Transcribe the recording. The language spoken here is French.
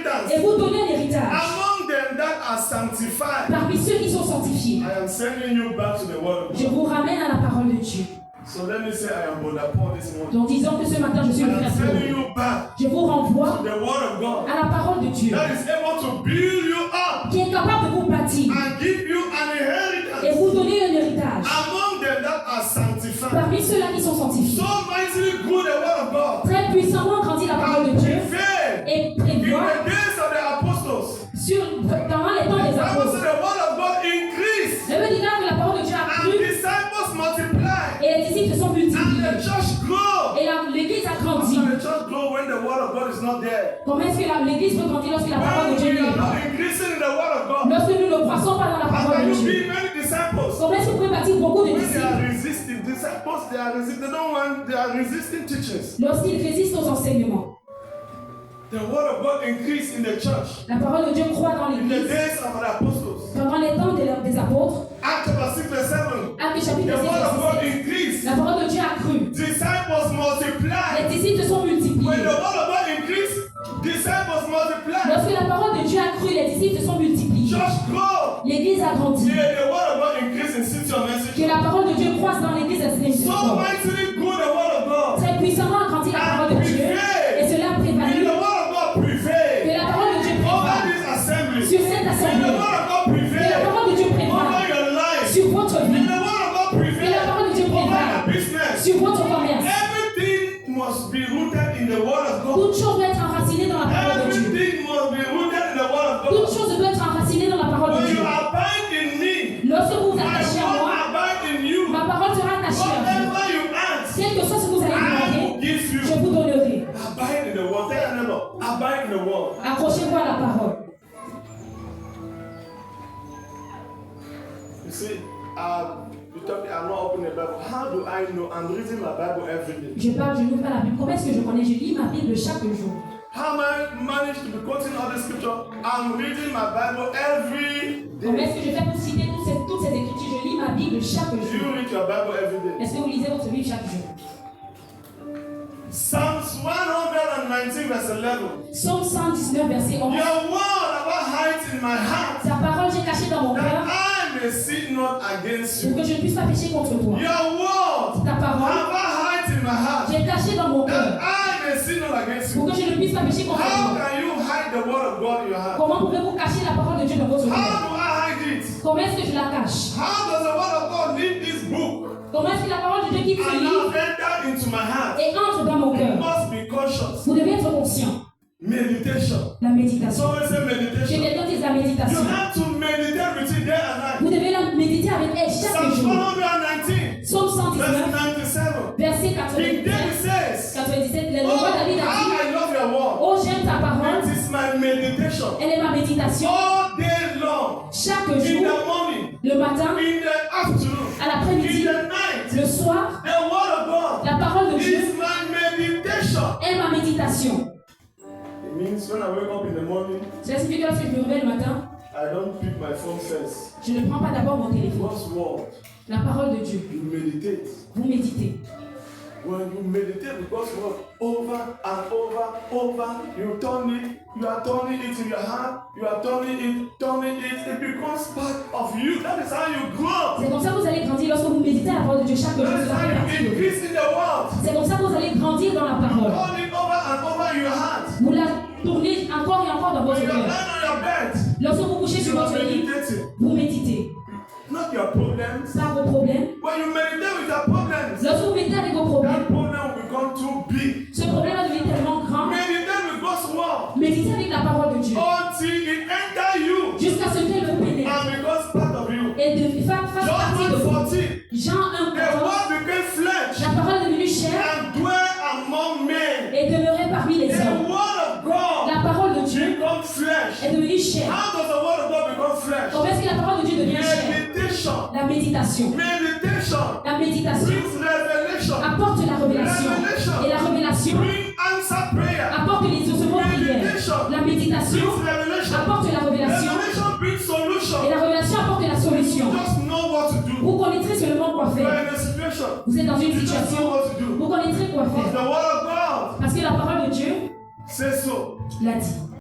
inheritance. Et vous donnez un héritage. Among them that are sanctified. Parmi ceux qui sont sanctifiés. I am sending you back to the word of Je God. vous ramène à la parole de Dieu. So let me say I am Brother Paul this morning. Donc disons que ce matin je suis I le am frère sending Paul. you back Je vous renvoie to the word of God à la parole de Dieu that is able to build you up qui est capable de vous bâtir and give you an et inheritance vous donner un héritage. among them that are sanctified. Parmi ceux-là qui sont sanctifiés. So mightily good the word of God. Très puissamment grandit la parole de Dieu Prevail et in prévoit the days of the apostles. pendant les temps des The Bible apôtres. said the word of God increased Je veux dire que la parole de Dieu a and cru disciples multiplied et les disciples se sont and multipliés. the church grew. Et l'église a How grandi. can the church grow when the word of God is not there? Comment est-ce que l'église peut grandir lorsque la parole When de Dieu we n'est are pas? not increasing in the word of God, Lorsque nous ne croissons pas dans la how parole can de you Dieu. be many disciples? Comment est-ce que vous pouvez bâtir beaucoup de When they are disciples resisting, disciples, they don't want, they are resisting teachings. lorsqu'ils résistent aux enseignements? The word of God increased in the church La parole de Dieu croît dans in the l'église. days of the apostles. Pendant les temps des apôtres, Acts chapter 6 verse 7. Actes The chapitre 6, word of God verset 7, increased. la parole de Dieu a cru. Disciples multiplied. Les disciples se sont When multipliés. the word of God increased, disciples multiplied. Lorsque la parole de Dieu a cru, les disciples se sont multipliés. Church grow. L'église a grandi. Yeah, the word of God increased in City of Message. Que la parole de Dieu croisse dans l'église à So mightily good the word of God. Très puissamment a grandi la parole de Dieu. Et cela a May prévalu. the word of God prevail Que la parole de Dieu over prévale this assembly. sur cette May the assemblée. word of God Que la prevail parole de Dieu over prévale your life. sur votre May vie. the word of God Que la prevail parole de Dieu over your prévale business. sur votre commerce. Everything must be rooted in the word of God. Toute chose doit être enracinée dans la parole de Dieu. Everything must be rooted in the word of Toute God. chose doit être enracinée dans la parole de When you Dieu. abide in me, Lorsque vous vous my attachez à word moi, abide in you. ma parole sera attachée à vous. Whatever you ask, Quel que soit ce que vous allez I demander, will give je you. vous donnerai. Abide in the word. Tell your neighbor, abide in the word. Accrochez-vous à la parole. You see, you tell me I'm not opening the Bible. How do I know? I'm reading my Bible every day. Je parle, je n'ouvre pas la Bible. Comment est-ce que je connais? Je lis ma Bible chaque jour. How am I managed to be quoting all the scripture? I'm reading my Bible every Comment day. est-ce que je fais pour citer toutes ces écritures? Je lis ma Bible chaque Do jour. you read your Bible every day? Est-ce que vous lisez votre Bible chaque jour? Psalms 119 verse 11. Psaume 119, verset 11. Your word about hide in my heart, Ta parole, j'ai caché dans mon that cœur I may sin not against pour you. que je ne puisse pas pécher contre toi. Your word Ta parole, about hide in my heart, j'ai caché dans mon that cœur I may sin not against pour you. que je ne puisse pas pécher contre How toi. can you hide the word of God in your heart? Comment pouvez-vous cacher la parole de Dieu dans votre How cœur? do I hide it? Comment est-ce que je la cache? How does the word of God leave this book Comment est-ce que la parole de Dieu quitte ce and livre now enter into my heart? et entre dans mon You cœur? must be conscious. Vous devez être conscient. Meditation. La méditation. Someone say Que meditation. quelqu'un dise la You méditation. have to meditate with it day and night. Vous devez la méditer avec elle chaque Psalm jour. 119, Psaume verse 119, 97. verset King 97. David says, 97, le oh, roi David a how dit: I love your word. Oh, j'aime ta parole. It is my meditation. Elle est ma méditation. All day long. Chaque In jour, the morning. le matin, In the afternoon. à l'après-midi, In the night. le soir, The word of God la parole de Dieu is my meditation. est ma méditation. It means when I wake up in the morning, Cela signifie que lorsque je me réveille le matin, I don't pick my phone first. je ne prends pas d'abord mon téléphone. God's word. La parole de Dieu. You meditate. Vous méditez. When you meditate with God's word over and over, you are turning it in your heart, you are turning it, it becomes part of you. That is how you grow. C'est comme ça que vous allez grandir lorsque vous méditez la parole de Dieu chaque jour. That is Cela how fait you partie de vous. increase in the word. C'est comme ça que vous allez grandir dans la parole. Turn it over and over in your heart. Vous la tournez encore et encore dans votre When you are cœur. lying on your bed, Lorsque vous couchez sur you are votre lit, meditating. vous méditez. Not your problems. Pas vos problèmes. When you meditate with your problems, Lorsque vous méditez avec vos that problèmes, problem will become too big. ce problème va devenir tellement grand. Meditate with God's word Méditez avec la parole de Dieu until it enter you jusqu'à ce qu'elle vous pénètre and becomes part of you. et fasse partie de John vous. 1:14. Jean 1, The word became flesh la parole est devenue chair and dwelt among men. et demeurait parmi les The hommes. word of God La parole de Dieu becomes flesh. est devenue chair. How does the word of God become flesh? Comment est-ce que la parole de Dieu devient chair? Meditation. La méditation. Meditation La méditation brings revelation. apporte la révélation. Et la révélation Bring answer prayer. apporte les ossements prières. La méditation Brings revelation. apporte la révélation. Revelation brings solution. Et la révélation apporte la solution. Just know what to do. Vous connaîtrez seulement quoi You are faire. in a situation. Vous êtes dans une You just know situation. what to do. Vous connaîtrez quoi Because faire. the word of God Parce que la parole de Dieu says so. l'a dit.